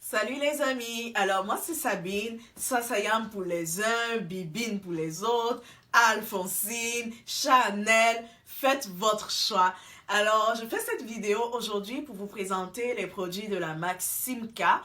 Salut les amis, alors moi c'est Sabine, Sasayam pour les uns, Bibine pour les autres, Alphonsine, Chanel, faites votre choix. Alors je fais cette vidéo aujourd'hui pour vous présenter les produits de la marque Simca.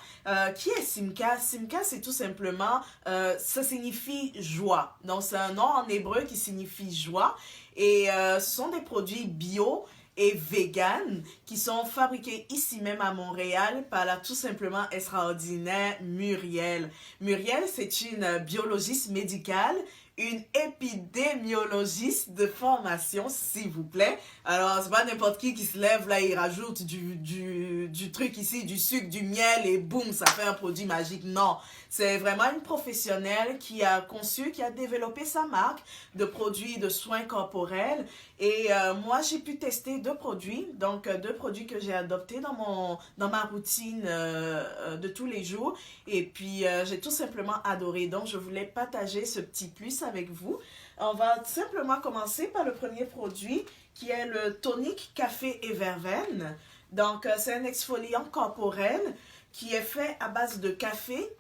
Qui est Simca? Simca c'est tout simplement, ça signifie joie, donc c'est un nom en hébreu qui signifie joie et ce sont des produits bio et vegan qui sont fabriqués ici même à Montréal par la tout simplement extraordinaire Muriel. Muriel, c'est une biologiste médicale, une épidémiologiste de formation, s'il vous plaît. Alors, c'est pas n'importe qui se lève là, il rajoute du truc ici, du sucre, du miel et boum, ça fait un produit magique. Non, c'est vraiment une professionnelle qui a conçu, qui a développé sa marque de produits de soins corporels. Et moi, j'ai pu tester deux produits, donc deux produits que j'ai adoptés dans ma routine de tous les jours. Et puis, j'ai tout simplement adoré. Donc, je voulais partager ce petit plus avec vous. On va simplement commencer par le premier produit qui est le tonique café et verveine. Donc, c'est un exfoliant corporel qui est fait à base de café,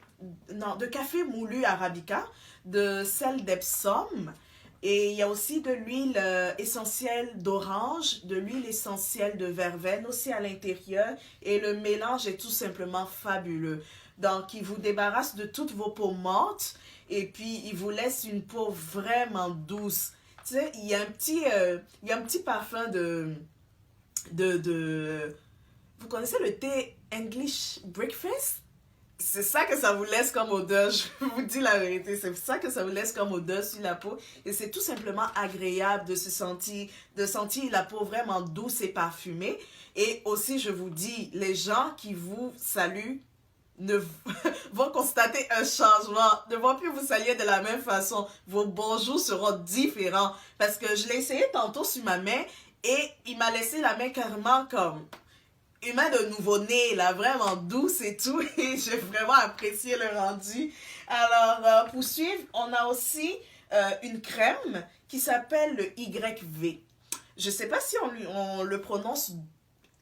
non, de café moulu arabica, de sel d'Epsom. Et il y a aussi de l'huile essentielle d'orange, de l'huile essentielle de verveine aussi à l'intérieur. Et le mélange est tout simplement fabuleux. Donc, il vous débarrasse de toutes vos peaux mortes et puis il vous laisse une peau vraiment douce. Tu sais, il y a un petit parfum de... Vous connaissez le thé English Breakfast? C'est ça que ça vous laisse comme odeur, je vous dis la vérité, c'est ça que ça vous laisse comme odeur sur la peau et c'est tout simplement agréable de sentir la peau vraiment douce et parfumée. Et aussi, je vous dis, les gens qui vous saluent vont constater un changement, ne vont plus vous saluer de la même façon, vos bonjours seront différents parce que je l'ai essayé tantôt sur ma main et il m'a laissé la main carrément comme... une main de nouveau-né, là, vraiment douce et tout, et j'ai vraiment apprécié le rendu. Alors, pour suivre, on a aussi une crème qui s'appelle le YV. Je ne sais pas si on le prononce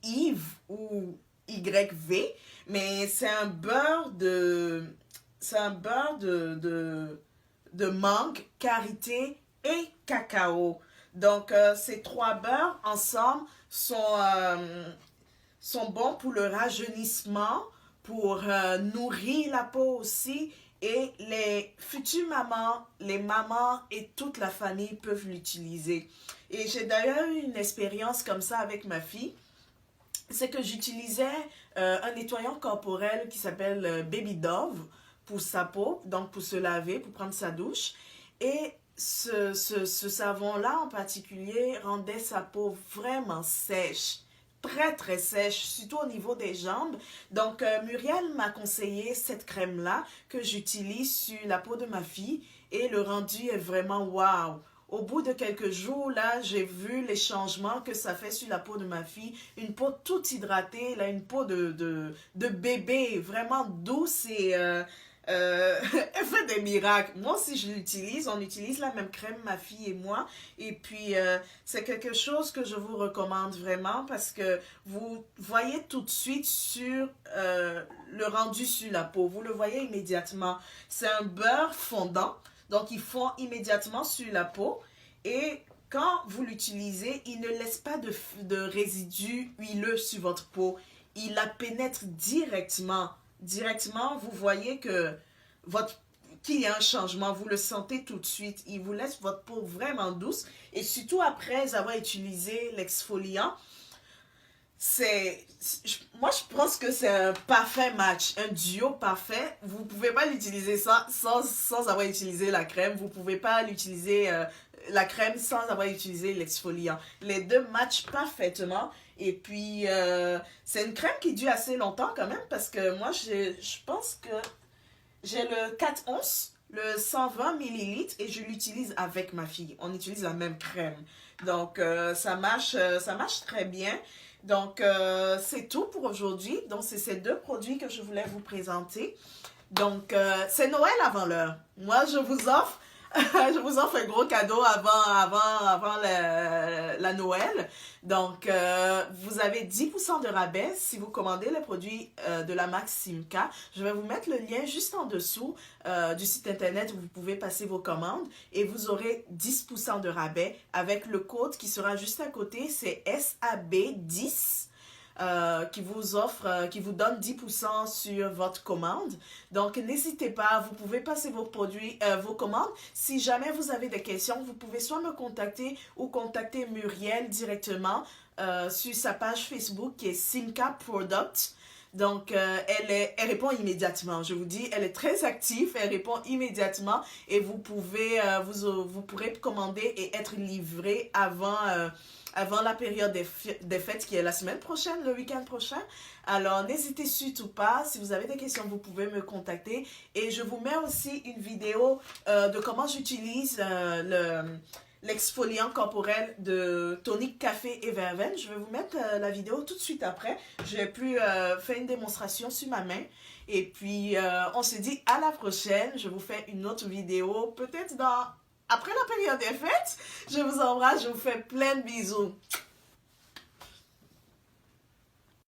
Yves ou YV, mais c'est un beurre de mangue, karité et cacao. Donc, ces trois beurres ensemble sont bons pour le rajeunissement, pour nourrir la peau aussi. Et les futures mamans, les mamans et toute la famille peuvent l'utiliser. Et j'ai d'ailleurs eu une expérience comme ça avec ma fille. C'est que j'utilisais un nettoyant corporel qui s'appelle Baby Dove pour sa peau, donc pour se laver, pour prendre sa douche. Et ce savon-là en particulier rendait sa peau vraiment sèche. Très très sèche, surtout au niveau des jambes. Donc Muriel m'a conseillé cette crème-là que j'utilise sur la peau de ma fille et le rendu est vraiment waouh. Au bout de quelques jours, là, j'ai vu les changements que ça fait sur la peau de ma fille. Une peau toute hydratée, là, une peau de bébé, vraiment douce et... elle fait des miracles. Moi aussi, je l'utilise. On utilise la même crème, ma fille et moi. Et puis, c'est quelque chose que je vous recommande vraiment parce que vous voyez tout de suite sur le rendu sur la peau. Vous le voyez immédiatement. C'est un beurre fondant. Donc, il fond immédiatement sur la peau. Et quand vous l'utilisez, il ne laisse pas de résidus huileux sur votre peau. Il la pénètre directement. Directement, vous voyez qu'il y a un changement, vous le sentez tout de suite. Il vous laisse votre peau vraiment douce. Et surtout après avoir utilisé l'exfoliant, moi je pense que c'est un parfait match, un duo parfait. Vous ne pouvez pas l'utiliser sans avoir utilisé la crème. Vous ne pouvez pas l'utiliser la crème sans avoir utilisé l'exfoliant. Les deux matchent parfaitement. Et puis, c'est une crème qui dure assez longtemps quand même parce que moi, je pense que j'ai le 4 onces, le 120 millilitres et je l'utilise avec ma fille. On utilise la même crème. Donc, ça marche très bien. Donc, c'est tout pour aujourd'hui. Donc, c'est ces deux produits que je voulais vous présenter. Donc, c'est Noël avant l'heure. Moi, je vous offre Je vous offre un gros cadeau avant la Noël. Donc, vous avez 10% de rabais si vous commandez les produits de la marque Simca. Je vais vous mettre le lien juste en dessous du site internet où vous pouvez passer vos commandes et vous aurez 10% de rabais avec le code qui sera juste à côté. C'est SAB10. Qui vous donne 10% sur votre commande. Donc, n'hésitez pas, vous pouvez passer vos produits, vos commandes. Si jamais vous avez des questions, vous pouvez soit me contacter ou contacter Muriel directement sur sa page Facebook qui est Simca Product. Donc, elle répond immédiatement. Je vous dis, elle est très active, elle répond immédiatement et vous pourrez commander et être livré avant la période des fêtes qui est la semaine prochaine, le week-end prochain. Alors, n'hésitez surtout pas. Si vous avez des questions, vous pouvez me contacter. Et je vous mets aussi une vidéo de comment j'utilise l'exfoliant corporel de Tonic Café et Verveine. Je vais vous mettre la vidéo tout de suite après. J'ai pu faire une démonstration sur ma main. Et puis, on se dit à la prochaine. Je vous fais une autre vidéo, peut-être après la période des fêtes. Je vous embrasse, je vous fais plein de bisous.